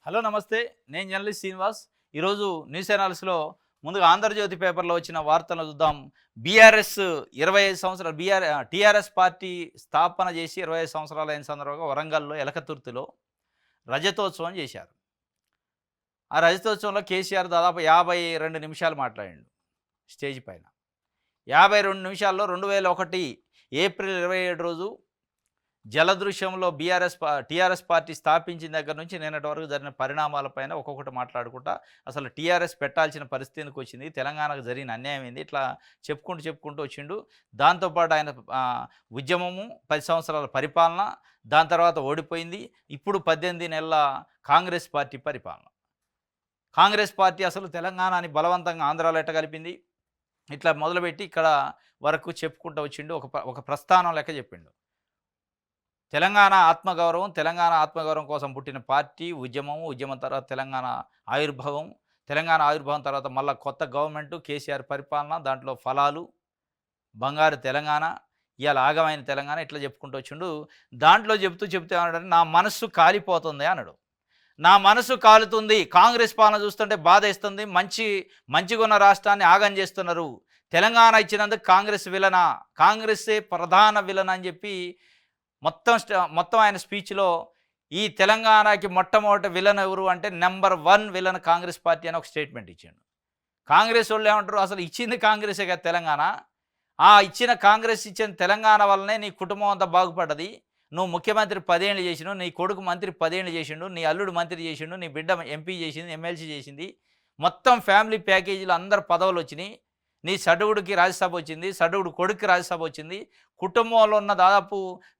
Hello నమస్తే. నేను journalist Srinivas. ఈరోజు న్యూస్ అనాలిసిస్‌లో ముందుగా 'ఆంధ్రజ్యోతి' పేపర్‌లో వచ్చిన వార్తలను చూద్దాం. బీఆర్ఎస్ 25 సంవత్సరాలు టీఆర్ఎస్ పార్టీ స్థాపన చేసి 25 సంవత్సరాలైన సందర్భంగా వరంగల్‌లో ఎలకతుర్తిలో రజతోత్సవం చేశారు. ఆ రజతోత్సవంలో కేసీఆర్ దాదాపు 52 నిమిషాలు మాట్లాడిండు స్టేజ్ పైన. 52 నిమిషాల్లో 2001 ఏప్రిల్ 27 రోజు జలదృశ్యంలో టీఆర్ఎస్ పార్టీ స్థాపించిన దగ్గర నుంచి నిన్నటి వరకు జరిగిన పరిణామాలపైన ఒక్కొక్కటి మాట్లాడుకుంటా అసలు టీఆర్ఎస్ పెట్టాల్సిన పరిస్థితి ఎందుకు వచ్చింది, తెలంగాణకు జరిగిన అన్యాయం ఏంది, ఇట్లా చెప్పుకుంటూ వచ్చిండు. దాంతోపాటు ఆయన ఉద్యమము, 10 సంవత్సరాల పరిపాలన, దాని తర్వాత ఓడిపోయింది, ఇప్పుడు 18 నెలల కాంగ్రెస్ పార్టీ పరిపాలన. కాంగ్రెస్ పార్టీ అసలు తెలంగాణని బలవంతంగా ఆంధ్రాలో ఎట్ట కలిపింది, ఇట్లా మొదలుపెట్టి ఇక్కడ వరకు చెప్పుకుంటూ వచ్చిండు. ఒక ప్రస్థానం లెక్క చెప్పిండు. తెలంగాణ ఆత్మగౌరవం కోసం పుట్టిన పార్టీ, ఉద్యమం తర్వాత తెలంగాణ ఆవిర్భావం తర్వాత మళ్ళా కొత్త గవర్నమెంటు, కేసీఆర్ పరిపాలన, దాంట్లో ఫలాలు, బంగారు తెలంగాణ, ఇవాళ ఆగమైన తెలంగాణ, ఇట్లా చెప్పుకుంటూ వచ్చిండు. దాంట్లో చెప్తూ ఏమన్నాడు, నా మనస్సు కాలిపోతుంది అన్నాడు. నా మనసు కాలుతుంది, కాంగ్రెస్ పాలన చూస్తుంటే బాధేస్తుంది, మంచిగా ఉన్న రాష్ట్రాన్ని ఆగం చేస్తున్నారు, తెలంగాణ ఇచ్చినందుకు కాంగ్రెస్సే ప్రధాన విలన్ అని చెప్పి మొత్తం ఆయన స్పీచ్లో ఈ తెలంగాణకి మొట్టమొదటి విలన్ ఎవరు అంటే నెంబర్ 1 విలన్ కాంగ్రెస్ పార్టీ అని ఒక స్టేట్మెంట్ ఇచ్చాడు. కాంగ్రెస్ వాళ్ళు ఏమంటారు, అసలు ఇచ్చింది కాంగ్రెసే కదా తెలంగాణ, కాంగ్రెస్ ఇచ్చిన తెలంగాణ వల్లనే నీ కుటుంబం అంతా బాగుపడ్డది, నువ్వు ముఖ్యమంత్రి 10 ఏళ్ళు చేసినావు, నీ కొడుకు మంత్రి 10 ఏళ్ళు చేసిండు, నీ అల్లుడు మంత్రి చేసిండు, నీ బిడ్డ ఎంపీ చేసింది, ఎమ్మెల్సీ చేసింది, మొత్తం ఫ్యామిలీ ప్యాకేజీలో అందరు పదవులు వచ్చినాయి, నీ సడువుడికి రాజ్యసభ వచ్చింది, సడువుడు కొడుక్కి రాజ్యసభ వచ్చింది, కుటుంబంలో ఉన్న దాదాపు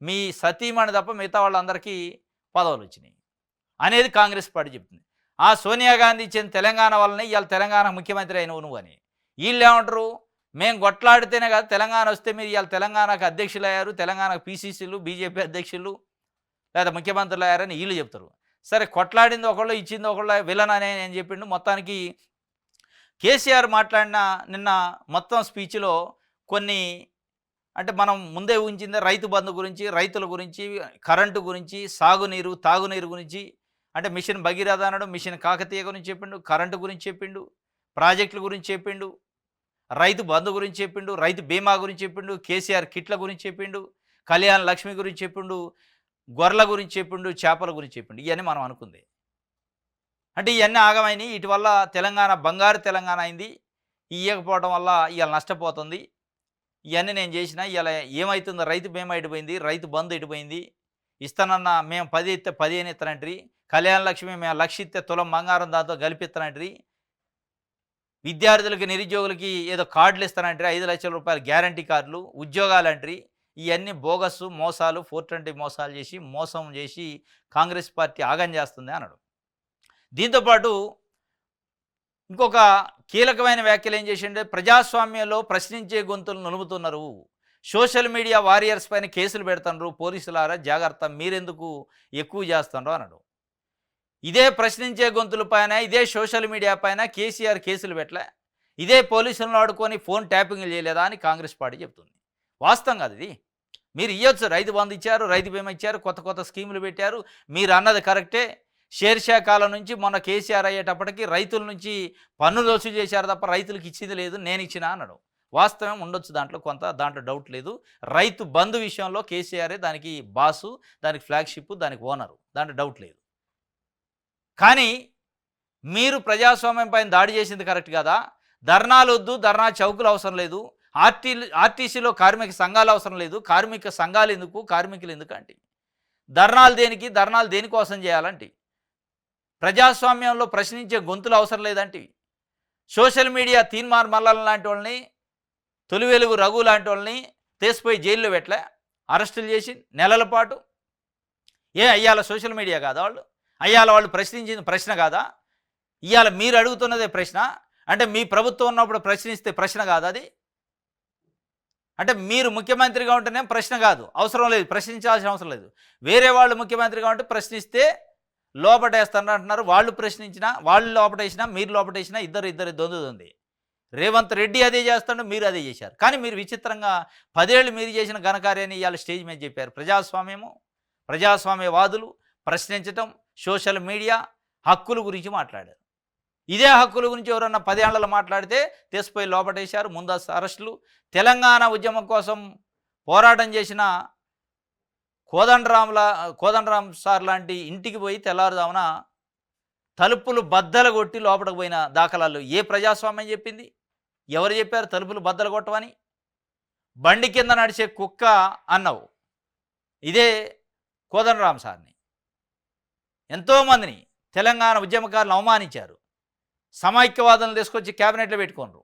మీ సతీమణి తప్ప మిగతా వాళ్ళందరికీ పదవులు వచ్చినాయి అనేది కాంగ్రెస్ పార్టీ చెప్తుంది. సోనియా గాంధీ ఇచ్చిన తెలంగాణ వల్లనే ఇవాళ తెలంగాణ ముఖ్యమంత్రి అయినవు నువ్వు అని. వీళ్ళు ఏమంటారు, మేము కొట్లాడితేనే కదా తెలంగాణ వస్తే మీరు ఇవాళ తెలంగాణకు అధ్యక్షులు అయ్యారు, తెలంగాణకు పీసీసీలు, బీజేపీ అధ్యక్షులు లేదా ముఖ్యమంత్రులు అయ్యారని వీళ్ళు చెప్తారు. సరే, కొట్లాడింది ఒకళ్ళు, ఇచ్చింది ఒకళ్ళు, విలన్ అనే నేను చెప్పిండు. మొత్తానికి కేసీఆర్ మాట్లాడిన నిన్న మొత్తం స్పీచ్లో కొన్ని అంటే మనం ముందే ఊహించిందే, రైతు బంధు గురించి, రైతుల గురించి, కరెంటు గురించి, సాగునీరు, తాగునీరు గురించి, అంటే మిషన్ భగీరథ అన్నాడు, మిషన్ కాకతీయ గురించి చెప్పిండు, కరెంటు గురించి చెప్పిండు, ప్రాజెక్టుల గురించి చెప్పిండు, రైతు బంధు గురించి చెప్పిండు, రైతు బీమా గురించి చెప్పిండు, కేసీఆర్ కిట్ల గురించి చెప్పిండు, కళ్యాణ లక్ష్మి గురించి చెప్పిండు, గొర్రెల గురించి చెప్పిండు, చేపల గురించి చెప్పిండు. ఇవన్నీ మనం అనుకుంది. అంటే ఇవన్నీ ఆగమైనవి. వీటి వల్ల తెలంగాణ బంగారు తెలంగాణ అయింది. ఇవ్వకపోవడం వల్ల ఇవాళ నష్టపోతుంది. ఇవన్నీ నేను చేసిన ఇవాళ ఏమవుతుందో, రైతు బీమా ఎడిపోయింది, రైతు బంధు ఎడిపోయింది, ఇస్తానన్న మేము 10 ఇస్తే 15 ఇస్తానంట్రీ, కళ్యాణ లక్ష్మి మేము 1,00,000 ఇస్తే తులం బంగారం దాంతో కలిపిస్తానంట్రీ, విద్యార్థులకి నిరుద్యోగులకి ఏదో కార్డులు ఇస్తానంట్రీ, 5 లక్షల రూపాయల గ్యారంటీ కార్డులు, ఉద్యోగాలంట్రీ. ఇవన్నీ బోగస్సు మోసాలు, 420 మోసాలు చేసి మోసం చేసి కాంగ్రెస్ పార్టీ ఆగం చేస్తుంది అన్నాడు. దీంతోపాటు ఇంకొక కీలకమైన వ్యాఖ్యలు ఏం చేసిండే, ప్రజాస్వామ్యంలో ప్రశ్నించే గొంతులు నులుముతున్నారు, సోషల్ మీడియా వారియర్స్ పైన కేసులు పెడుతున్నారు, పోలీసులారా జాగ్రత్త, మీరెందుకు ఎక్కువ చేస్తున్నారు అన్నాడు. ఇదే ప్రశ్నించే గొంతుల పైన, ఇదే సోషల్ మీడియా పైన కేసీఆర్ కేసులు పెట్టలే, ఇదే పోలీసులను ఆడుకొని ఫోన్ ట్యాపింగ్లు చేయలేదా అని కాంగ్రెస్ పార్టీ చెప్తుంది. వాస్తవం కాదు ఇది. మీరు ఇవ్వచ్చు, రైతు బంధు ఇచ్చారు, రైతు బీమా ఇచ్చారు, కొత్త స్కీములు పెట్టారు, మీరు అన్నది కరెక్టే. షేర్షా కాలం నుంచి మొన్న కేసీఆర్ అయ్యేటప్పటికి రైతుల నుంచి పన్నులు వసూలు చేశారు తప్ప రైతులకు ఇచ్చింది లేదు, నేను ఇచ్చినా అన్నాడు. వాస్తవం ఉండొచ్చు దాంట్లో కొంత, దాంట్లో డౌట్ లేదు. రైతు బంధు విషయంలో కేసీఆరే దానికి బాసు, దానికి ఫ్లాగ్షిప్, దానికి ఓనరు, దాంట్లో డౌట్ లేదు. కానీ మీరు ప్రజాస్వామ్యం పైన దాడి చేసింది కరెక్ట్ కదా, ధర్నాలు వద్దు, ధర్నా చౌకులు అవసరం లేదు, ఆర్టీసీలో కార్మిక సంఘాలు అవసరం లేదు, కార్మిక సంఘాలు ఎందుకు, కార్మికులు ఎందుకు అంటే, ధర్నాలు దేనికోసం చేయాలంటే, ప్రజాస్వామ్యంలో ప్రశ్నించే గొంతులు అవసరం లేదంటే, సోషల్ మీడియా తీన్మార్ మల్లన్ లాంటి వాళ్ళని, తొలి వెలుగు రఘు లాంటి వాళ్ళని తీసిపోయి జైల్లో పెట్టలే, అరెస్టులు చేసి నెలల పాటు. అయ్యాల సోషల్ మీడియా కాదా వాళ్ళు, అయ్యాల వాళ్ళు ప్రశ్నించింది ప్రశ్న కాదా, ఇవాళ మీరు అడుగుతున్నదే ప్రశ్న అంటే, మీ ప్రభుత్వం ఉన్నప్పుడు ప్రశ్నిస్తే ప్రశ్న కాదు అది. అంటే మీరు ముఖ్యమంత్రిగా ఉంటేనే ప్రశ్న కాదు, అవసరం లేదు, ప్రశ్నించాల్సిన అవసరం లేదు. వేరే వాళ్ళు ముఖ్యమంత్రిగా ఉంటే ప్రశ్నిస్తే లోపటేస్తాను అంటున్నారు. వాళ్ళు లోపటేసినా మీరు లోపటేసినా ఇద్దరు దొందుతుంది. రేవంత్ రెడ్డి అదే చేస్తాడు, మీరు అదే చేశారు. కానీ మీరు విచిత్రంగా 10 ఏళ్ళు మీరు చేసిన ఘనకార్యాన్ని ఇవాళ స్టేజ్ మీద చెప్పారు. ప్రజాస్వామ్యవాదులు ప్రశ్నించటం, సోషల్ మీడియా, హక్కుల గురించి మాట్లాడారు. ఇదే హక్కుల గురించి ఎవరన్నా 10 ఏళ్లలో మాట్లాడితే తీసిపోయి లోపటేశారు. ముందస్తు అరెస్టులు. తెలంగాణ ఉద్యమం కోసం పోరాటం చేసిన కోదండరాం సార్ లాంటి ఇంటికి పోయి తెల్లారుజామున తలుపులు బద్దలు కొట్టి లోపలికి పోయిన దాఖలాలు ఏ ప్రజాస్వామ్యం చెప్పింది? ఎవరు చెప్పారు తలుపులు బద్దలు కొట్టమని? బండి కింద నడిచే కుక్క అన్నావు. ఇదే కోదండరాం సార్ని. ఎంతోమందిని తెలంగాణ ఉద్యమకారులు అవమానించారు. సమైక్యవాదులను తీసుకొచ్చి క్యాబినెట్లో పెట్టుకోండ్రు.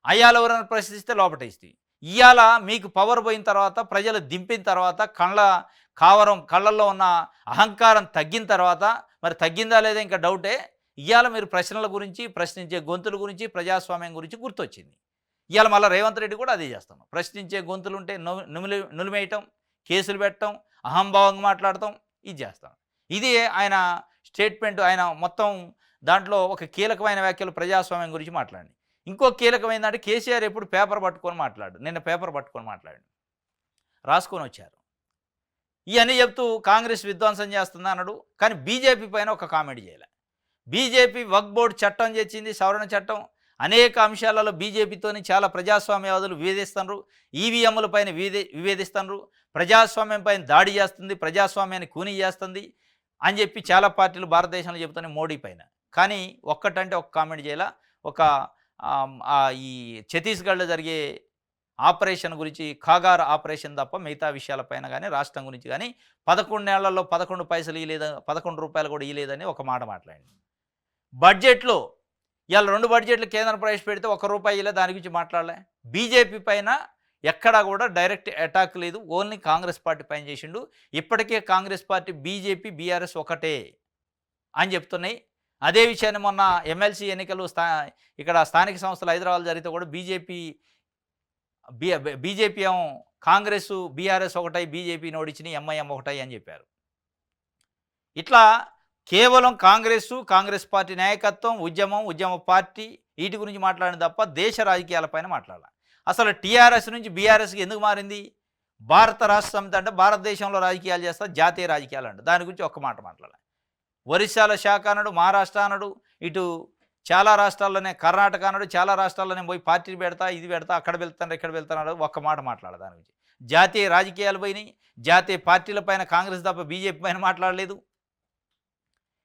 అయ్యాల ఎవరైనా ప్రశ్నిస్తే లోపటేస్తే ఇవాళ మీకు పవర్ పోయిన తర్వాత ప్రజలు దింపిన తర్వాత కళ్ళల్లో ఉన్న అహంకారం తగ్గిన తర్వాత మరి తగ్గిందా లేదా ఇంకా డౌటే. ఇవాళ మీరు ప్రశ్నల గురించి ప్రశ్నించే గొంతుల గురించి ప్రజాస్వామ్యం గురించి గుర్తొచ్చింది. ఇవాళ మళ్ళీ రేవంత్ రెడ్డి కూడా అదే చేస్తాం. ప్రశ్నించే గొంతులుంటే నులిమేయటం, కేసులు పెట్టడం, అహంభావంగా మాట్లాడటం ఇది చేస్తాం. ఇది ఆయన స్టేట్మెంట్. ఆయన మొత్తం దాంట్లో ఒక కీలకమైన వ్యాఖ్యలు ప్రజాస్వామ్యం గురించి మాట్లాడి. ఇంకో కీలకమైందంటే కేసీఆర్ ఎప్పుడు పేపర్ పట్టుకొని మాట్లాడు. నిన్న పేపర్ పట్టుకొని మాట్లాడు, రాసుకొని వచ్చారు. ఇవన్నీ చెప్తూ కాంగ్రెస్ విధ్వంసం చేస్తుంది అన్నాడు. కానీ బీజేపీ పైన ఒక కామెంట్ చేయలే. బీజేపీ వక్ఫ్ బోర్డు చట్టం తెచ్చింది, సవరణ చట్టం. అనేక అంశాలలో బీజేపీతోని చాలా ప్రజాస్వామ్యవాదులు వివేదిస్తున్నారు. ఈవీఎంల పైన వివేదిస్తున్నారు. ప్రజాస్వామ్యం పైన దాడి చేస్తుంది, ప్రజాస్వామ్యాన్ని కూనీ చేస్తుంది అని చెప్పి చాలా పార్టీలు భారతదేశంలో చెబుతున్నాయి మోడీ పైన. కానీ ఒక్కటంటే ఒక కామెంట్ చేయాల. ఈ ఛత్తీస్గఢ్లో జరిగే ఆపరేషన్ గురించి, కాగార్ ఆపరేషన్ తప్ప మిగతా విషయాలపైన కానీ రాష్ట్రం గురించి కానీ 11 ఏళ్లలో 11 పైసలు ఇవ్వలేదు, 11 రూపాయలు కూడా ఇవ్వలేదని ఒక మాట మాట్లాడింది. బడ్జెట్లో ఇవాళ 2 బడ్జెట్లు కేంద్రం ప్రవేశపెడితే 1 రూపాయి ఇవ్వలే, దాని గురించి మాట్లాడలే. బీజేపీ పైన ఎక్కడా కూడా డైరెక్ట్ అటాక్ లేదు, ఓన్లీ కాంగ్రెస్ పార్టీ పైన చేసిండు. ఇప్పటికే కాంగ్రెస్ పార్టీ బీజేపీ బీఆర్ఎస్ ఒకటే అని చెప్తున్నాయి. అదే విషయాన్ని మొన్న ఎమ్మెల్సీ ఎన్నికలు ఇక్కడ స్థానిక సంస్థలు హైదరాబాద్ జరిగితే కూడా బీజేపీ ఏమో కాంగ్రెస్ బీఆర్ఎస్ ఒకటై బీజేపీని ఓడించిన ఎంఐఎం ఒకటై అని చెప్పారు. ఇట్లా కేవలం కాంగ్రెస్ పార్టీ నాయకత్వం, ఉద్యమ పార్టీ వీటి గురించి మాట్లాడిన తప్ప దేశ రాజకీయాలపైన మాట్లాడాలి. అసలు టీఆర్ఎస్ నుంచి బీఆర్ఎస్కి ఎందుకు మారింది? భారత రాష్ట్ర సమితి అంటే భారతదేశంలో రాజకీయాలు చేస్తా, జాతీయ రాజకీయాలు అంటే దాని గురించి ఒక్క మాట మాట్లాడాలి. ఒరిస్సాలో శాఖ అన్నాడు, మహారాష్ట్ర అన్నాడు, ఇటు చాలా రాష్ట్రాల్లోనే కర్ణాటక అన్నాడు, చాలా రాష్ట్రాల్లోనే పోయి పార్టీలు పెడతా, ఇది పెడతా, అక్కడ వెళ్తాను ఇక్కడ వెళ్తాను, ఒక్క మాట మాట్లాడాలి దాని గురించి. జాతీయ రాజకీయాలు పోయినాయి, జాతీయ పార్టీల పైన కాంగ్రెస్ తప్ప బీజేపీ పైన మాట్లాడలేదు.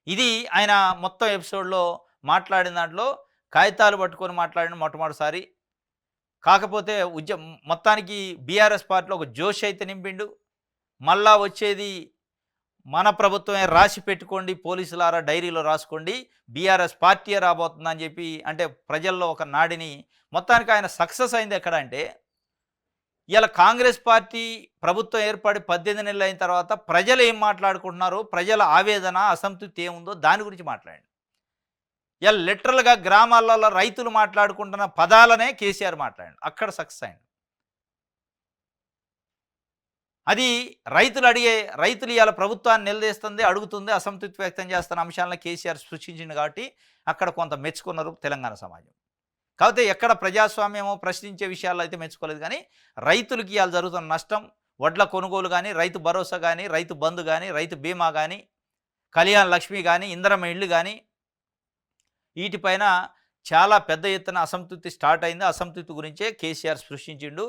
ఇది ఆయన మొత్తం ఎపిసోడ్లో మాట్లాడిన దాంట్లో కాగితాలు పట్టుకొని మాట్లాడిన మొట్టమొదటిసారి. కాకపోతే మొత్తానికి బీఆర్ఎస్ పార్టీలో ఒక జోష్ అయితే నింపిండు. మళ్ళా వచ్చేది మన ప్రభుత్వమే, రాసి పెట్టుకోండి పోలీసులారా, డైరీలో రాసుకోండి, బీఆర్ఎస్ పార్టీ రాబోతుందని చెప్పి అంటే ప్రజల్లో ఒక నాడిని మొత్తానికి ఆయన సక్సెస్ అయింది. ఎక్కడ అంటే ఇలా కాంగ్రెస్ పార్టీ ప్రభుత్వం ఏర్పడి 18 నెలలు అయిన తర్వాత ప్రజలు ఏం మాట్లాడుకుంటున్నారో, ప్రజల ఆవేదన అసంతృప్తి ఏముందో దాని గురించి మాట్లాడండి. ఇలా లిటరల్గా గ్రామాలలో రైతులు మాట్లాడుకుంటున్న పదాలనే కేసీఆర్ మాట్లాడండి, అక్కడ సక్సెస్ అయింది. అది రైతులు ఇవాళ ప్రభుత్వాన్ని నిలదీస్తుంది, అడుగుతుంది, అసంతృప్తి వ్యక్తం చేస్తున్న అంశాలను కేసీఆర్ సృష్టించింది కాబట్టి అక్కడ కొంత మెచ్చుకున్నారు తెలంగాణ సమాజం. కాకపోతే ఎక్కడ ప్రజాస్వామ్యమో ప్రశ్నించే విషయాల్లో అయితే మెచ్చుకోలేదు. కానీ రైతులకి ఇవాళ జరుగుతున్న నష్టం, వడ్ల కొనుగోలు కానీ, రైతు భరోసా కానీ, రైతు బంధు కానీ, రైతు బీమా కానీ, కళ్యాణ లక్ష్మి కానీ, ఇందిరమ్మ ఇళ్ళు కానీ, వీటిపైన చాలా పెద్ద ఎత్తున అసంతృప్తి స్టార్ట్ అయింది. అసంతృప్తి గురించే కేసీఆర్ సృష్టించిండు.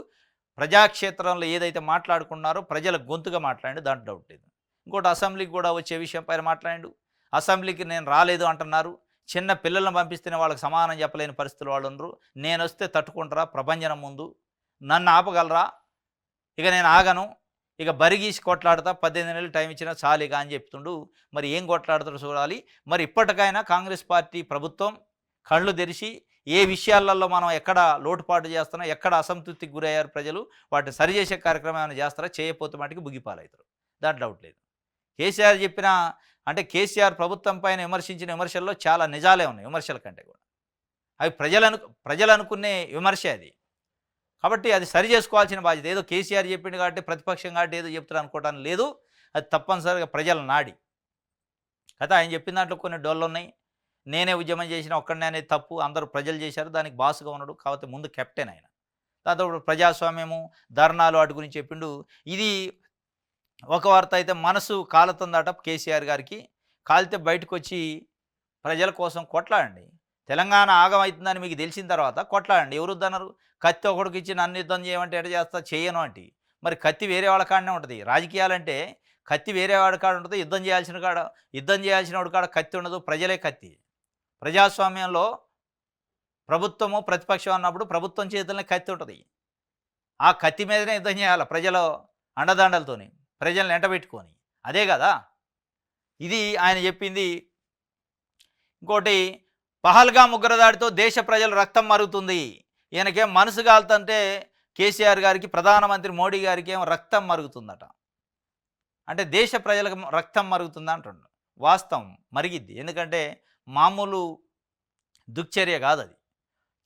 ప్రజాక్షేత్రంలో ఏదైతే మాట్లాడుకున్నారో ప్రజల గొంతుగా మాట్లాడి, దాంట్లో డౌట్ లేదు. ఇంకోటి అసెంబ్లీకి కూడా వచ్చే విషయం పైన మాట్లాడిండు. అసెంబ్లీకి నేను రాలేదు అంటున్నారు. చిన్న పిల్లలను పంపిస్తేనే వాళ్ళకి సమాధానం చెప్పలేని పరిస్థితులు వాళ్ళు ఉండరు. నేను వస్తే తట్టుకుంటారా ప్రభంజనం ముందు? నన్ను ఆపగలరా? ఇక నేను ఆగను, ఇక బరిగీసి కొట్లాడతా, 18 నెలలు టైం ఇచ్చినా చాలిగా అని చెప్తుండు. మరి ఏం కొట్లాడతారో చూడాలి. మరి ఇప్పటికైనా కాంగ్రెస్ పార్టీ ప్రభుత్వం కళ్ళు తెరిచి ఏ విషయాలలో మనం ఎక్కడ లోటుపాటు చేస్తున్నాం, ఎక్కడ అసంతృప్తికి గురయ్యారు ప్రజలు, వాటిని సరిచేసే కార్యక్రమం ఏమైనా చేస్తారా? చేయకపోతే మటుకు బుగ్గిపాలవుతారు, దాంట్లో డౌట్ లేదు. కేసీఆర్ చెప్పిన అంటే కేసీఆర్ ప్రభుత్వం పైన విమర్శించిన విమర్శల్లో చాలా నిజాలే ఉన్నాయి, విమర్శల కంటే కూడా. అవి ప్రజలు అనుకునే విమర్శ అది. కాబట్టి అది సరి చేసుకోవాల్సిన బాధ్యత. ఏదో కేసీఆర్ చెప్పింది కాబట్టి, ప్రతిపక్షం కాబట్టి ఏదో చెప్తారు అనుకోవడానికి లేదు. అది తప్పనిసరిగా ప్రజల నాడి కదా. ఆయన చెప్పిన దాంట్లో కొన్ని డోళ్ళు ఉన్నాయి. నేనే ఉద్యమం చేసిన ఒక్కడనే అనేది తప్పు, అందరూ ప్రజలు చేశారు, దానికి బాసుగా ఉన్నాడు. కాబట్టి ముందు కెప్టెన్ ఆయన. దాంతో ప్రజాస్వామ్యము, ధర్నాలు వాటి గురించి చెప్పిండు. ఇది ఒక వార్త అయితే మనసు కాలుతుందట కేసీఆర్ గారికి. కాలితే బయటకు వచ్చి ప్రజల కోసం కొట్లాడండి. తెలంగాణ ఆగమవుతుందని మీకు తెలిసిన తర్వాత కొట్లాడండి. ఎవరు వద్దన్నారు? కత్తి ఒకడికి ఇచ్చి నన్ను యుద్ధం చేయమంటే ఎట్ట చేస్తా? చేయను అంటి. మరి కత్తి వేరే వాళ్ళ కాడనే ఉంటది. రాజకీయాలంటే కత్తి వేరే వాడి కాడ ఉంటది. యుద్ధం చేయాల్సిన వాడి కాడ కత్తి ఉండదు. ప్రజలే కత్తి. ప్రజాస్వామ్యంలో ప్రభుత్వము, ప్రతిపక్షం అన్నప్పుడు ప్రభుత్వం చేతుల్నే కత్తి ఉంటది. ఆ కత్తి మీదనే యుద్ధం చేయాల ప్రజల అండదండలతోని. ప్రజల్ని ఎంటబెట్టుకొని. అదే గదా! ఇది ఆయన చెప్పింది. ఇంకోటి పహల్గామ్ ఉగ్రదాడితో దేశ ప్రజల రక్తం మరుగుతుంది. ఈయనకేం మనసు కాలుతంటే కేసీఆర్ గారికి, ప్రధానమంత్రి మోడీ గారికి ఏమో రక్తం మరుగుతుందట. అంటే దేశ ప్రజలకు రక్తం మరుగుతుంది అంటుండు. వాస్తవం మరిగిద్ది. ఎందుకంటే మామూలు దుశ్చర్య కాదది.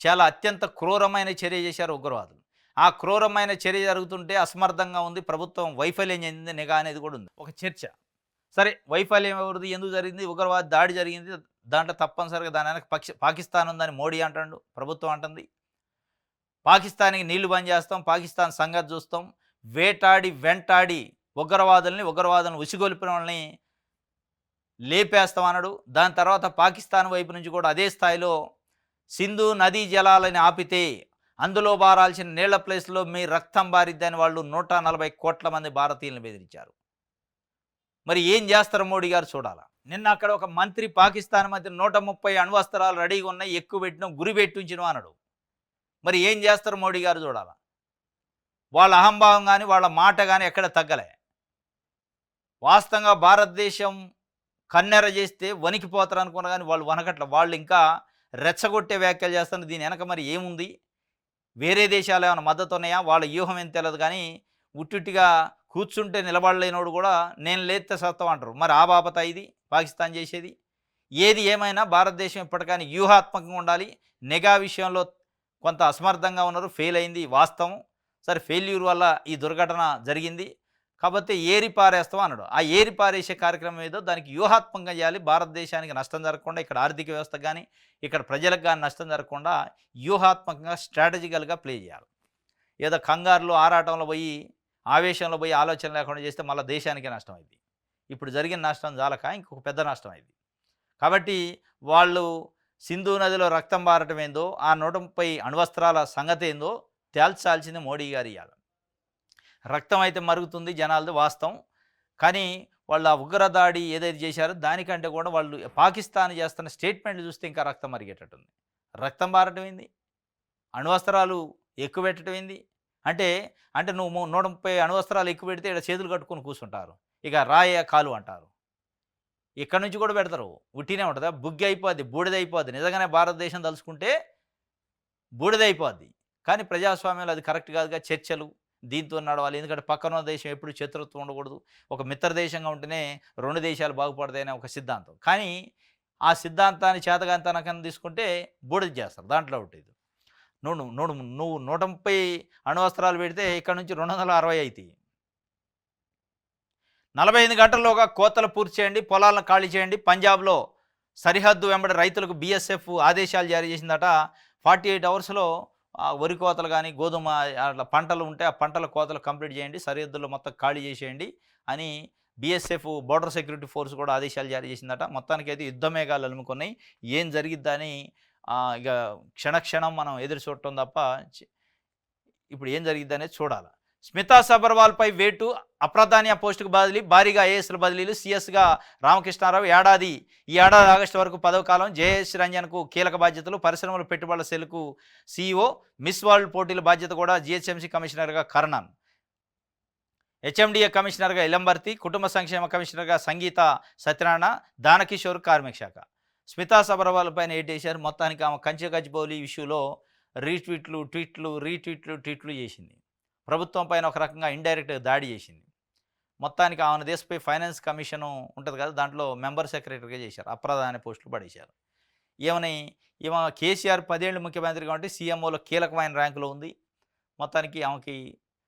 చాలా అత్యంత క్రూరమైన చర్య చేశారు ఉగ్రవాదులు. ఆ క్రూరమైన చర్య జరుగుతుంటే అసమర్థంగా ఉంది. ప్రభుత్వం వైఫల్యం చెందింది. నిఘా అనేది కూడా ఉంది. ఒక చర్చ. సరే వైఫల్యం ఎవరిది? ఎందుకు జరిగింది? ఉగ్రవాద దాడి జరిగింది. దాంట్లో తప్పనిసరిగా దాని వెనక పాకిస్తాన్ ఉందని మోడీ అంటాడు. ప్రభుత్వం అంటుంది. పాకిస్తాన్‌కి నీళ్లు బంద్ చేస్తాం. పాకిస్తాన్ సంగతి చూస్తాం. వేటాడి, వెంటాడి ఉగ్రవాదులను ఉసిగొల్పిన వాళ్ళని లేపేస్తాం అన్నాడు. దాని తర్వాత పాకిస్తాన్ వైపు నుంచి కూడా అదే స్థాయిలో సింధు నదీ జలాలని ఆపితే అందులో బారాల్సిన నీళ్ల ప్లేస్‌లో మీ రక్తం బారిద్దని వాళ్ళు 140 కోట్ల మంది భారతీయులను బెదిరించారు. మరి ఏం చేస్తారు మోడీ గారు చూడాలా. నిన్న అక్కడ ఒక మంత్రి పాకిస్తాన్ మధ్య 130 అణ్వస్త్రాలు రెడీగా ఉన్నాయి, ఎక్కువ పెట్టినాం, గురి పెట్టి ఉంచినాం అన్నాడు. మరి ఏం చేస్తారు మోడీ గారు చూడాలా. వాళ్ళ అహంభావం కానీ వాళ్ళ మాట కానీ ఎక్కడ తగ్గలే. వాస్తవంగా భారతదేశం కన్నెర చేస్తే వణికిపోతారు అనుకున్నా కానీ వాళ్ళు వనకట్ల. వాళ్ళు ఇంకా రెచ్చగొట్టే వ్యాఖ్యలు చేస్తున్నారు. దీని వెనక మరి ఏముంది? వేరే దేశాలు ఏమైనా మద్దతు ఉన్నాయా? వాళ్ళ వ్యూహం ఏం తెలియదు కానీ ఉట్టిగా కూర్చుంటే నిలబడలేనోడు కూడా నేను లేస్తే సత్తం అంటారు. మరి ఆ బాపత ఇది పాకిస్తాన్ చేసేది. ఏది ఏమైనా భారతదేశం ఇప్పటికైనా వ్యూహాత్మకంగా ఉండాలి. నిఘా విషయంలో కొంత అసమర్థంగా ఉన్నారు. ఫెయిల్ అయింది వాస్తవం. సరే ఫెయిల్యూర్ వల్ల ఈ దుర్ఘటన జరిగింది కాబట్టి ఏరి పారేస్తాం అన్నాడు. ఆ ఏరి పారేసే కార్యక్రమం ఏదో దానికి వ్యూహాత్మకంగా చేయాలి. భారతదేశానికి నష్టం జరగకుండా, ఇక్కడ ఆర్థిక వ్యవస్థకు కానీ ఇక్కడ ప్రజలకు కానీ నష్టం జరగకుండా వ్యూహాత్మకంగా స్ట్రాటజికల్గా ప్లే చేయాలి. ఏదో కంగారులో ఆరాటంలో పోయి ఆవేశంలో పోయి ఆలోచన లేకుండా చేస్తే మళ్ళీ దేశానికే నష్టం అయింది. ఇప్పుడు జరిగిన నష్టం చాలక ఇంకొక పెద్ద నష్టం అయింది. కాబట్టి వాళ్ళు సింధు నదిలో రక్తం బారటం ఏందో, ఆ 130 అణ్వస్త్రాల సంగతి ఏందో తేల్చాల్సింది మోడీ గారు ఇవ్వాలి. రక్తం అయితే మరుగుతుంది జనాలది వాస్తవం. కానీ వాళ్ళు ఆ ఉగ్రదాడి ఏదైతే చేశారో దానికంటే కూడా వాళ్ళు పాకిస్తాన్ చేస్తున్న స్టేట్మెంట్లు చూస్తే ఇంకా రక్తం మరిగేటట్టుంది. రక్తం బారటం ఏంది? అణ్వస్త్రాలు ఎక్కువ పెట్టడం ఏంది? అంటే అంటే నువ్వు 130 అణ్వస్త్రాలు ఎక్కువ పెడితే ఇక్కడ చేతులు కట్టుకొని కూర్చుంటారు. ఇక రాయ కాలు అంటారు. ఇక్కడ నుంచి కూడా పెడతారు. ఉట్టినే ఉంటుందా? బుగ్గి అయిపోద్ది, బూడిదైపోద్ది. నిజంగానే భారతదేశం తలుచుకుంటే బూడిదైపోద్ది. కానీ ప్రజాస్వామ్యంలో అది కరెక్ట్ కాదుగా. చర్చలు దీంతో నడవాలి. ఎందుకంటే పక్కన దేశం ఎప్పుడు శత్రుత్వం ఉండకూడదు. ఒక మిత్ర దేశంగా ఉంటేనే 2 దేశాలు బాగుపడతాయనే ఒక సిద్ధాంతం. కానీ ఆ సిద్ధాంతాన్ని చేతగానితనం తీసుకుంటే బూడిద చేస్తారు. దాంట్లో ఉంటుంది. నువ్వు 130 అణ్వస్త్రాలు పెడితే ఇక్కడ నుంచి 260 అవుతాయి. 45 గంటల్లోగా కోతలు పూర్తి చేయండి, పొలాలను ఖాళీ చేయండి. పంజాబ్లో సరిహద్దు వెంబడి రైతులకు బీఎస్ఎఫ్ ఆదేశాలు జారీ చేసిందట. 48 అవర్స్లో వరి కోతలు కానీ గోధుమ అట్లా పంటలు ఉంటే ఆ పంటల కోతలు కంప్లీట్ చేయండి, సరిహద్దుల్లో మొత్తం ఖాళీ చేసేయండి అని బీఎస్ఎఫ్ బోర్డర్ సెక్యూరిటీ ఫోర్స్ కూడా ఆదేశాలు జారీ చేసిందట. మొత్తానికి అయితే యుద్ధ మేఘాలు అలుముకున్నాయి. ఏం జరిగిద్దని ఇక క్షణక్షణం మనం ఎదురు చూడటం తప్ప ఇప్పుడు ఏం జరిగిద్దనేది చూడాలి. స్మితా సబర్వాల్పై వేటు, అప్రధాన్య పోస్టుకు బదిలీ, భారీగా ఐఏఎస్ల బదిలీలు. సీఎస్గా రామకృష్ణారావు ఈ ఏడాది ఆగస్టు వరకు పదవి కాలం. జేఎస్ రంజన్కు కీలక బాధ్యతలు. పరిశ్రమల పెట్టుబడుల సెల్కు సీఈఓ. మిస్ వరల్డ్ పోటీల బాధ్యత కూడా జిహెచ్ఎంసీ కమిషనర్గా కర్ణన్. హెచ్ఎండిఏ కమిషనర్గా ఇలంబర్తి. కుటుంబ సంక్షేమ కమిషనర్గా సంగీత సత్యనారాయణ. దానకిషోర్ కార్మిక శాఖ. స్మితా సబర్వాల్ పైన ఏటేశారు. మొత్తానికి ఆమె కంచె గచ్చిబౌలి ఇష్యూలో ట్వీట్లు చేసింది. ప్రభుత్వం పైన ఒక రకంగా ఇండైరెక్ట్గా దాడి చేసింది. మొత్తానికి ఆమెను దేశపై ఫైనాన్స్ కమిషను ఉంటుంది కదా, దాంట్లో మెంబర్ సెక్రటరీగా చేశారు. అప్రధాన పోస్టులు పడేశారు. ఈమె కేసీఆర్ 10 ఏళ్ళు ముఖ్యమంత్రి కాబట్టి సీఎంఓలో కీలకమైన ర్యాంకులో ఉంది. మొత్తానికి ఆమెకి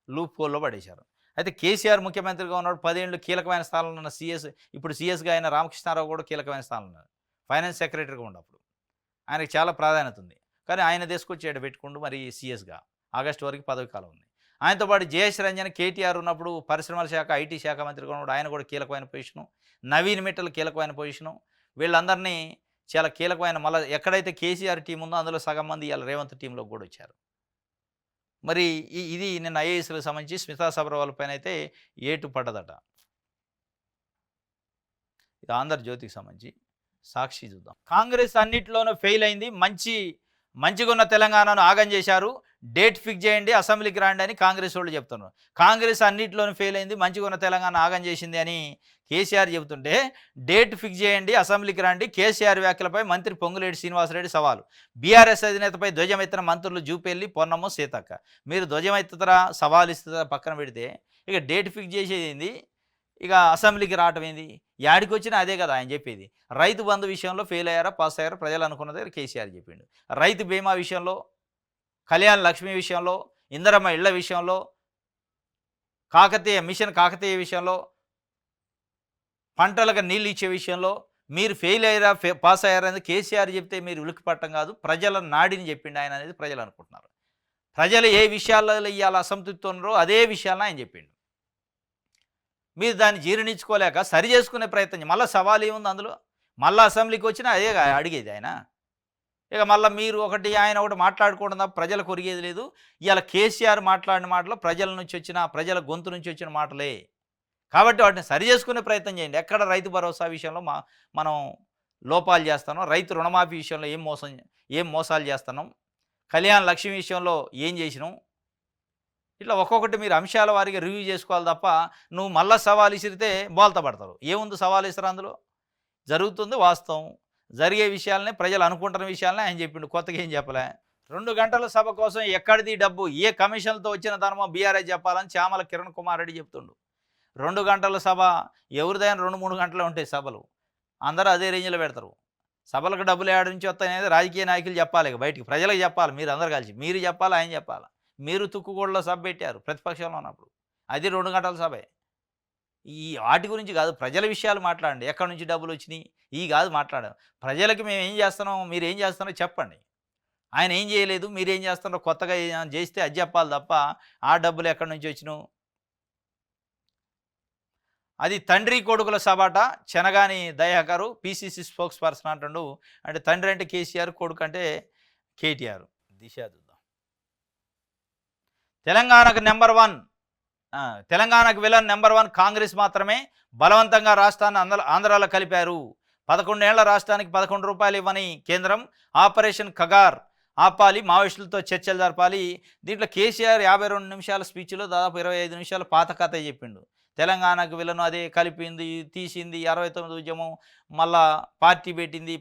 లూప్ హోల్లో పడేశారు. అయితే కేసీఆర్ ముఖ్యమంత్రిగా ఉన్నాడు, 10 ఏళ్ళు కీలకమైన స్థానంలో ఉన్న ఇప్పుడు సీఎస్గా అయిన రామకృష్ణారావు కూడా కీలకమైన స్థానంలో ఉన్నారు. ఫైనాన్స్ సెక్రటరీగా ఉన్నప్పుడు ఆయనకి చాలా ప్రాధాన్యత ఉంది. కానీ ఆయన తీసుకొచ్చి పెట్టుకుంటూ మరి సీఎస్గా ఆగస్టు వరకు పదవి కాలం ఉంది. ఆయనతో పాటు జేఎస్ రంజన్, కేటీఆర్ ఉన్నప్పుడు పరిశ్రమల శాఖ, ఐటీ శాఖ మంత్రిగా ఉన్నాడు. ఆయన కూడా కీలకమైన పొజిషను. నవీన్ మిట్టల్ కీలకమైన పొజిషను. వీళ్ళందరినీ చాలా కీలకమైన మళ్ళీ ఎక్కడైతే కేసీఆర్ టీం ఉందో అందులో సగం మంది ఇవాళ రేవంత్ టీంలోకి కూడా వచ్చారు. మరి ఇది నిన్న ఐఏఎస్లకు సంబంధించి స్మితా సబర్వాల్ పైన అయితే ఏటు పడ్డదట. ఇది ఆంధ్రజ్యోతికి సంబంధించి. సాక్షి చూద్దాం. కాంగ్రెస్ అన్నిట్లోనూ ఫెయిల్ అయింది, మంచిగున్న తెలంగాణను ఆగం చేశారు, డేట్ ఫిక్స్ చేయండి, అసెంబ్లీకి రండి అని కాంగ్రెస్ వాళ్ళు చెప్తున్నారు. కాంగ్రెస్ అన్నింటిలోనూ ఫెయిల్ అయింది, మంచిగున్న తెలంగాణ ఆగం చేసింది అని కేసీఆర్ చెబుతుంటే డేట్ ఫిక్స్ చేయండి, అసెంబ్లీకి రండి, కేసీఆర్ వ్యాఖ్యలపై మంత్రి పొంగులేటి శ్రీనివాసరెడ్డి సవాలు. బీఆర్ఎస్ అధినేతపై ధ్వజమెత్తిన మంత్రులు జూపెల్లి, పొన్నమ్మ, సీతక్క. మీరు ధ్వజమెత్తుతారా, సవాలు ఇస్తారా పక్కన పెడితే ఇక డేట్ ఫిక్స్ చేసేది ఏంది, ఇక అసెంబ్లీకి రావటం ఏంది? యాడికి వచ్చినా అదే కదా ఆయన చెప్పేది. రైతు బంధు విషయంలో ఫెయిల్ అయ్యారా, పాస్ అయ్యారా ప్రజలు అనుకున్న దగ్గర కేసీఆర్ చెప్పిండు. రైతు బీమా విషయంలో, కళ్యాణ లక్ష్మి విషయంలో, ఇందిరమ్మ ఇళ్ల విషయంలో, మిషన్ కాకతీయ విషయంలో, పంటలకు నీళ్ళు ఇచ్చే విషయంలో మీరు ఫెయిల్ అయ్యారా, పాస్ అయ్యారనేది కేసీఆర్ చెప్తే మీరు ఉలిక్కిపట్టం కాదు, ప్రజల నాడిని చెప్పిండు ఆయన అనేది ప్రజలు అనుకుంటున్నారు. ప్రజలు ఏ విషయాల్లో ఇవాళ అసంతృప్తి ఉన్నారో అదే విషయాలను ఆయన చెప్పిండు. మీరు దాన్ని జీర్ణించుకోలేక సరి చేసుకునే ప్రయత్నం, మళ్ళీ సవాల్ ఏముంది అందులో? మళ్ళీ అసెంబ్లీకి వచ్చినా అదే అడిగేది ఆయన. ఇక మళ్ళీ మీరు ఆయన ఒకటి మాట్లాడుకోవడం తప్ప ప్రజలకు ఒరిగేది లేదు. ఇవాళ కేసీఆర్ మాట్లాడిన మాటలు ప్రజల నుంచి వచ్చిన, ప్రజల గొంతు నుంచి వచ్చిన మాటలే కాబట్టి వాటిని సరి చేసుకునే ప్రయత్నం చేయండి. ఎక్కడ రైతు భరోసా విషయంలో మనం లోపాలు చేస్తున్నాం, రైతు రుణమాఫీ విషయంలో ఏం మోసాలు చేస్తున్నాం, కళ్యాణ లక్ష్మి విషయంలో ఏం చేసినాం, ఇట్లా ఒక్కొక్కటి మీరు అంశాల వారిగా రివ్యూ చేసుకోవాలి తప్ప నువ్వు మళ్ళీ సవాల్ ఇసిరితే బోల్తా పడతారు. ఏముంది సవాల్ ఇస్తారు అందులో? జరుగుతుంది వాస్తవం, జరిగే విషయాలనే ప్రజలు అనుకుంటున్న విషయాలనే ఆయన చెప్పిండు, కొత్తగా ఏం చెప్పలే. 2 గంటల సభ కోసం ఎక్కడిది డబ్బు, ఏ కమిషన్లతో వచ్చిన ధనమో బీఆర్ఎస్ చెప్పాలని చామల కిరణ్ కుమార్ రెడ్డి చెప్తుండు. 2 గంటల సభ ఎవరిదైనా 2-3 గంటలు ఉంటాయి సభలు, అందరూ అదే రేంజ్లో పెడతారు. సభలకు డబ్బులు ఏడాది నుంచి వస్తాయనేది రాజకీయ నాయకులు చెప్పాలి, బయటికి ప్రజలకు చెప్పాలి, మీరు అందరు కలిసి మీరు చెప్పాలి, ఆయన చెప్పాలి. మీరు తుక్కుగూడలో సభ పెట్టారు ప్రతిపక్షంలో ఉన్నప్పుడు, అది 2 గంటల సభే. ఈ వాటి గురించి కాదు, ప్రజల విషయాలు మాట్లాడండి. ఎక్కడి నుంచి డబ్బులు వచ్చినాయి ఈ కాదు మాట్లాడాం. ప్రజలకి మేము ఏం చేస్తున్నాం, మీరు ఏం చేస్తున్నారో చెప్పండి. ఆయన ఏం చేయలేదు, మీరేం చేస్తున్నారో కొత్తగా చేస్తే అది చెప్పాలి తప్ప ఆ డబ్బులు ఎక్కడి నుంచి వచ్చినావు. అది తండ్రి కొడుకుల సభట Chenagani Dayakar PCC spokesperson అంటుండు. అంటే తండ్రి అంటే కేసీఆర్, కొడుకు అంటే కేటీఆర్. దిశ చూద్దాం. తెలంగాణకు తెలంగాణకు విలన్ నెంబర్ 1 కాంగ్రెస్ మాత్రమే, బలవంతంగా రాష్ట్రాన్ని ఆంధ్రాలో కలిపారు. 11 ఏళ్ల రాష్ట్రానికి 11 రూపాయలు ఇవ్వని కేంద్రం, ఆపరేషన్ కగార్ ఆపాలి, మావోయిస్టులతో చర్చలు జరపాలి. దీంట్లో కేసీఆర్ 52 నిమిషాల స్పీచ్లో దాదాపు 25 నిమిషాలు పాత కథ చెప్పిండు. తెలంగాణకు విలను అదే కలిపింది, తీసింది, 69 ఉద్యమం, మళ్ళా పార్టీ పెట్టింది,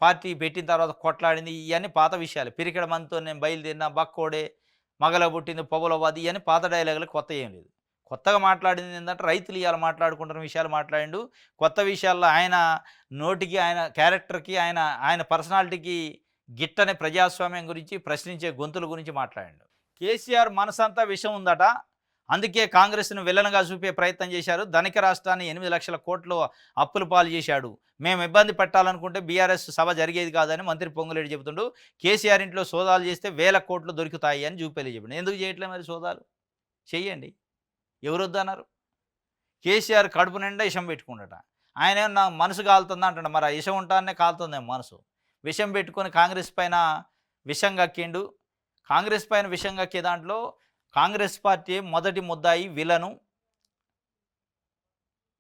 పార్టీ పెట్టిన తర్వాత కొట్లాడింది, ఇవన్నీ పాత విషయాలు. పిరికెడ మందితో నేను బయలుదేరిన, బక్కోడే, మగల పుట్టింది, పొగలవాది, ఇవన్నీ పాత డైలాగులు, కొత్త ఏం లేదు. కొత్తగా మాట్లాడింది ఏంటంటే రైతులు ఇవాళ మాట్లాడుకుంటున్న విషయాలు మాట్లాడిండు. కొత్త విషయాల్లో ఆయన నోటికి, ఆయన క్యారెక్టర్కి, ఆయన పర్సనాలిటీకి గిట్టని ప్రజాస్వామ్యం గురించి, ప్రశ్నించే గొంతుల గురించి మాట్లాడిండు. కేసీఆర్ మనసంతా విషం ఉందట, అందుకే కాంగ్రెస్ను విలన్గా చూపే ప్రయత్నం చేశారు. ధనిక రాష్ట్రాన్ని 8 లక్షల కోట్లు అప్పుల పాలు చేశాడు. మేము ఇబ్బంది పెట్టాలనుకుంటే బీఆర్ఎస్ సభ జరిగేది కాదని మంత్రి పొంగులేటి చెబుతుండు. కేసీఆర్ ఇంట్లో సోదాలు చేస్తే 1000 కోట్లు దొరుకుతాయి అని జూపల్లి చెప్పిండు. ఎందుకు చేయట్లేదు మరి సోదాలు? చెయ్యండి, ఎవరు వద్దన్నారు? కేసీఆర్ కడుపు నిండా విషం పెట్టుకుండట. ఆయన నా మనసు కాలుతుందా అంటాడు. మరి ఆ విషం ఉంటానే కాలుతుందేమో మనసు. విషం పెట్టుకొని కాంగ్రెస్ పైన విషం కక్కిండు. కాంగ్రెస్ పైన విషం కక్కే దాంట్లో కాంగ్రెస్ పార్టీ మొదటి ముద్దాయి విలను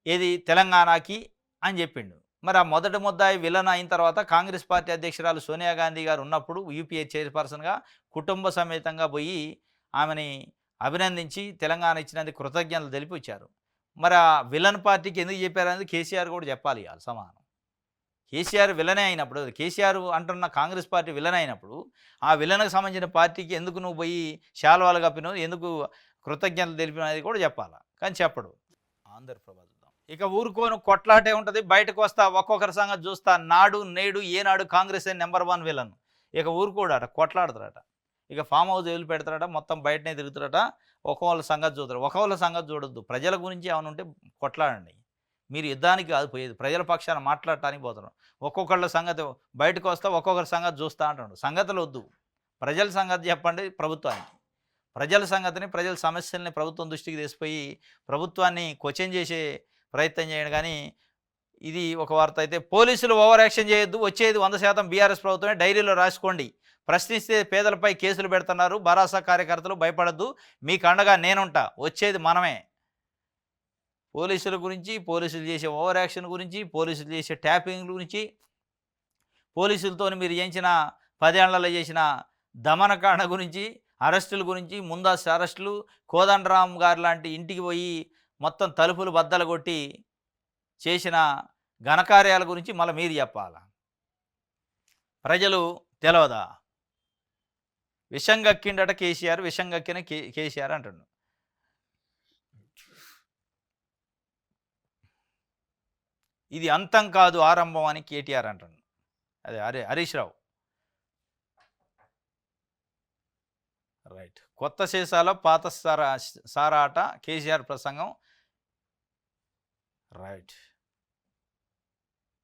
ఏది తెలంగాణకి అని చెప్పిండు. మరి ఆ మొదటి ముద్దాయి విలన్ అయిన తర్వాత కాంగ్రెస్ పార్టీ అధ్యక్షురాలు సోనియా గాంధీ గారు ఉన్నప్పుడు యూపీఏ చైర్పర్సన్గా కుటుంబ సమేతంగా పోయి ఆమెని అభినందించి తెలంగాణ ఇచ్చినందుకు కృతజ్ఞతలు తెలిపి వచ్చారు. మరి ఆ విలన్ పార్టీకి ఎందుకు చెప్పారనేది కేసీఆర్ కూడా చెప్పాలి ఇవాళ సమాధానం. కేసీఆర్ విలనే అయినప్పుడు, కేసీఆర్ అంటున్న కాంగ్రెస్ పార్టీ విలన్ అయినప్పుడు ఆ విలన్కి సంబంధించిన పార్టీకి ఎందుకు నువ్వు పోయి శాలువాలు కప్పినావు, ఎందుకు కృతజ్ఞతలు తెలిపిన అనేది కూడా చెప్పాలా, కానీ చెప్పడు. ఆంధ్రప్రభ చూద్దాం. ఇక ఊరుకోను కొట్లాటే ఉంటుంది, బయటకు వస్తా ఒక్కొక్కరి సంగతి చూస్తా, నాడు నేడు ఏనాడు కాంగ్రెస్ నెంబర్ 1 విలన్. ఇక ఊరుకోడాట, కొట్లాడతారట. ఇక ఫామ్ హౌస్ వదిలి పెడతారట, మొత్తం బయటనే తిరుగుతారట. ఒకళ్ళ సంగతి చూడరు, ఒకళ్ళ సంగతి చూడొద్దు. ప్రజల గురించి ఏమైనా ఉంటే కొట్లాడండి. మీరు యుద్ధానికి కాదు పోయేది, ప్రజల పక్షాన మాట్లాడటానికి పోతున్నాం. ఒక్కొక్కళ్ళ సంగతి బయటకు వస్తా, ఒక్కొక్కరి సంగతి చూస్తా అంటాడు. సంగతులు వద్దు, ప్రజల సంగతి చెప్పండి ప్రభుత్వానికి. ప్రజల సంగతిని, ప్రజల సమస్యల్ని ప్రభుత్వం దృష్టికి తీసుకుపోయి ప్రభుత్వాన్ని క్వశ్చన్ చేసే ప్రయత్నం చేయండి. కానీ ఇది ఒక వార్త. అయితే పోలీసులు ఓవర్ యాక్షన్ చేయొద్దు, వచ్చేది 100% బీఆర్ఎస్ ప్రభుత్వమే, డైరీలో రాసుకోండి, ప్రశ్నిస్తే పేదలపై కేసులు పెడుతున్నారు, భరాసా కార్యకర్తలు భయపడద్దు, మీకు అండగా నేనుంటా, వచ్చేది మనమే. పోలీసుల గురించి, పోలీసులు చేసే ఓవర్ యాక్షన్ గురించి, పోలీసులు చేసే ట్యాపింగ్ గురించి, పోలీసులతో మీరు చేయించిన 10 ఏళ్లలో చేసిన దమనకాండ గురించి, అరెస్టుల గురించి, ముందస్తు అరెస్టులు, కోదండరామ్ గారు లాంటి ఇంటికి పోయి మొత్తం తలుపులు బద్దలు కొట్టి చేసిన ఘనకార్యాల గురించి మళ్ళీ మీరు చెప్పాలా? ప్రజలు తెలవదా? విషం గక్కిండట కేసీఆర్, విషం గక్కిన కేసీఆర్ అంటున్నాడు. ఇది అంతం కాదు ఆరంభం అని కేటీఆర్ అంటున్నాడు. అదే హరీష్ రావు. రైట్. కొత్త సీసాలో పాత సారాట కేసీఆర్ ప్రసంగం. రైట్.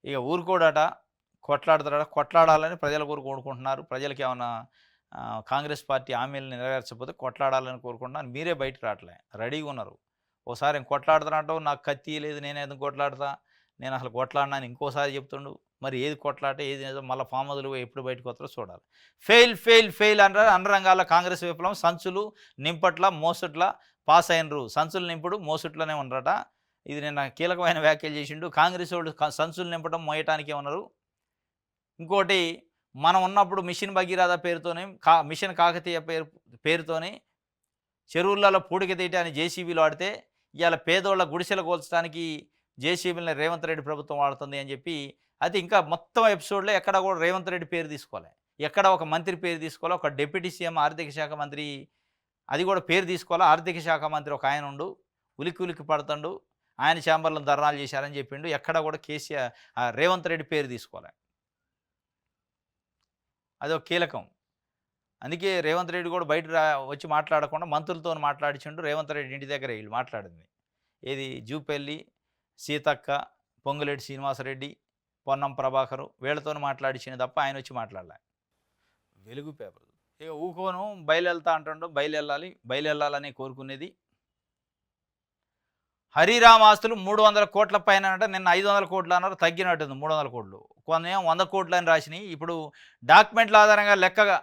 ఇక ఊరుకోడట, కొట్లాడతాడట, కొట్లాడాలని ప్రజల కొరకు కోరుకుంటున్నారు. ప్రజలకి ఏమన్నా కాంగ్రెస్ పార్టీ హామీలను నెరవేర్చకపోతే కొట్లాడాలని కోరుకుంటున్నారు. మీరే బయటకు రావట్లే, రెడీగా ఉన్నారు. ఓసారి కొట్లాడుతున్నట్టు నాకు కత్తి లేదు, నేను ఎందుకు కొట్లాడతా, నేను అసలు కొట్లాడినాను ఇంకోసారి చెప్తుండు. మరి ఏది కొట్లాట ఏది నిజం, మళ్ళీ ఫామ్ వదులు ఎప్పుడు బయటకు వస్తారో చూడాలి. ఫెయిల్ ఫెయిల్ ఫెయిల్ అంటారు. అన్ని రంగాల్లో కాంగ్రెస్ విప్లవం, సంచులు నింపట్ల మోసుట్ల పాస్ అయినరు, సంచులు నింపుడు మోసుట్లనే ఉండరట. ఇది నిన్న కీలకమైన వ్యాఖ్యలు చేసిండు. కాంగ్రెస్ వాళ్ళు సంచులు నింపడం మోయటానికే ఉన్నారు. ఇంకోటి, మనం ఉన్నప్పుడు మిషన్ భగీరథ పేరుతోనే, మిషన్ కాకతీయ పేరుతోనే చెరువులలో పూడిక తీయటాన్ని జేసీబీలు వాడితే, ఇవాళ పేదోళ్ళ గుడిసెలు కోల్చడానికి జేసీబీలని రేవంత్ రెడ్డి ప్రభుత్వం వాడుతుంది అని చెప్పి, అయితే ఇంకా మొత్తం ఎపిసోడ్లో ఎక్కడ కూడా రేవంత్ రెడ్డి పేరు తీసుకోవాలి, ఎక్కడ ఒక మంత్రి పేరు తీసుకోవాలి, ఒక డిప్యూటీ సీఎం ఆర్థిక శాఖ మంత్రి అది కూడా పేరు తీసుకోవాలి. ఆర్థిక శాఖ మంత్రి ఒక ఆయన ఉండు, ఉలికి ఉలికి పడుతుండు, ఆయన ఛాంబర్లో ధర్నాలు చేశారని చెప్పిండు. ఎక్కడ కూడా రేవంత్ రెడ్డి పేరు తీసుకోవాలి. అదొక కీలకం. అందుకే రేవంత్ రెడ్డి కూడా బయట వచ్చి మాట్లాడకుండా మంత్రులతో మాట్లాడించిండు. రేవంత్ రెడ్డి ఇంటి దగ్గర వీళ్ళు మాట్లాడింది ఏది, జూపల్లి సీతక్క, పొంగులేటి శ్రీనివాసరెడ్డి, పొన్నం ప్రభాకరు వీళ్ళతో మాట్లాడించింది తప్ప ఆయన వచ్చి మాట్లాడలే. వెలుగు పేపర్ ఇక ఊకోను బయలుదేళ్తా అంటుండో, బయలుదేరాలని కోరుకునేది. హరిరామ్ ఆస్తులు 300 కోట్ల పైన అంటే, నిన్న 500 కోట్లు అన్నారు, తగ్గినట్టుంది 300 కోట్లు, కొన్ని 100 కోట్లు అని రాసినాయి. ఇప్పుడు డాక్యుమెంట్ల ఆధారంగా లెక్కగా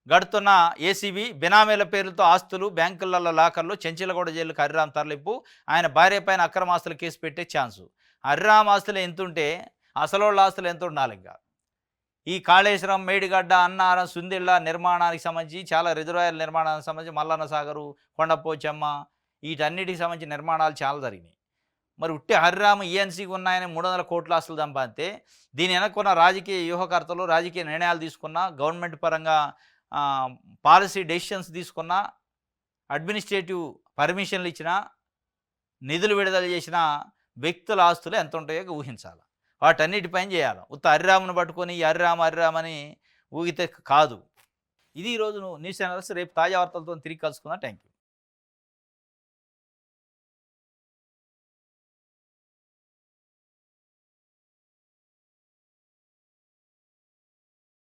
గడుతున్న ఏసీబీ బినామీల పేర్లతో ఆస్తులు, బ్యాంకులలో లాకర్లు, చెంచిలగూడ జైలుకు హరిరామ్ తరలింపు, ఆయన భార్య పైన అక్రమ ఆస్తులు కేసు పెట్టే ఛాన్సు. హరిరామ్ ఆస్తులు ఎంతుంటే అసలోళ్ళ ఆస్తులు ఎంత ఉండాలి? ఇంకా ఈ కాళేశ్వరం, మేడిగడ్డ, అన్నారం, సుందిళ్ళ నిర్మాణానికి సంబంధించి, చాలా రిజర్వాయర్ నిర్మాణానికి సంబంధించి, మల్లన్న సాగరు, కొండపోచమ్మ, వీటన్నిటికి సంబంధించిన నిర్మాణాలు చాలా జరిగినాయి. మరి ఉట్టి హరిరామ్ ఈఎన్సీకి ఉన్నాయని 300 కోట్ల ఆస్తులు సంపాదితే, దీని వెనక్కున్న రాజకీయ వ్యూహకర్తలు, రాజకీయ నిర్ణయాలు తీసుకున్న, గవర్నమెంట్ పరంగా పాలసీ డెసిషన్స్ తీసుకున్న, అడ్మినిస్ట్రేటివ్ పర్మిషన్లు ఇచ్చిన, నిధులు విడుదల చేసిన వ్యక్తుల ఆస్తులు ఎంత ఉంటాయో ఊహించాలి. వాటన్నిటిపైన చేయాలి. ఉత్త హరిరామ్ను పట్టుకొని హరిరామ్ అని ఊగితే కాదు. ఇది ఈరోజు న్యూస్ ఛానల్స్. రేపు తాజా వార్తలతో తిరిగి కలుసుకుందాం. Thank you.